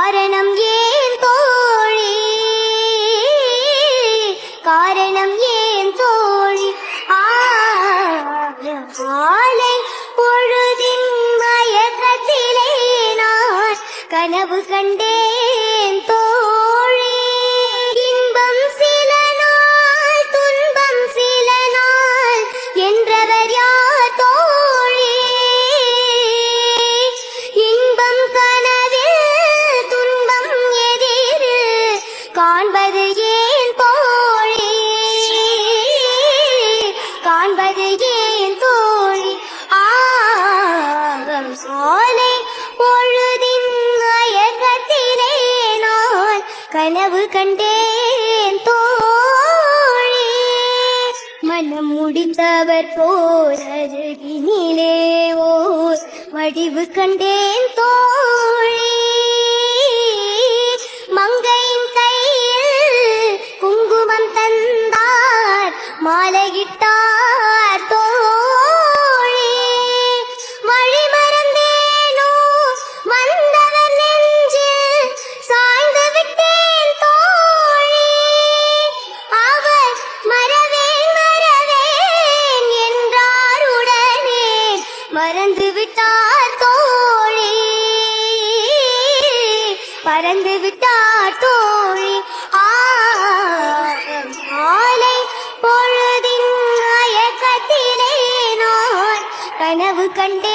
காரணம் ஏன் தோழி, காரணம் ஏன் தோழி? ஆலை பொழுதின் மயக்கத்திலே நான் கனவு கண்டேன் தோழி. இன்பம் சில நாள் துன்பம் சில நாள் என்றவர் யார் தோழி? இன்பம் கனவில் துன்பம் எதிரில் காண்பது ஏன் தோழி, காண்பது ஏன் தோழி? சாலை பொழுதின் மயக்கத்திலே நான் கனவு கண்டேன் தோழி. மனம் முடித்தவர் போர் அருகினிலே ஓர் வடிவு கண்டேன் தோழி. மங்கையின் கையில் குங்குமம் தந்தார் மாலையிட்டார் தோழி. வழி மறந்தேனோ வந்தவர் நெஞ்சில் சாய்ந்து விட்டேன் தோழி. அவர் மறவேன் மறவேன் என்றார் உடனே மறந்து விட்டார் தோழி, பறந்து விட்டார் தோழி. ஆலை பொழுதின் மயக்கத்திலே நான் கனவு கண்டேன்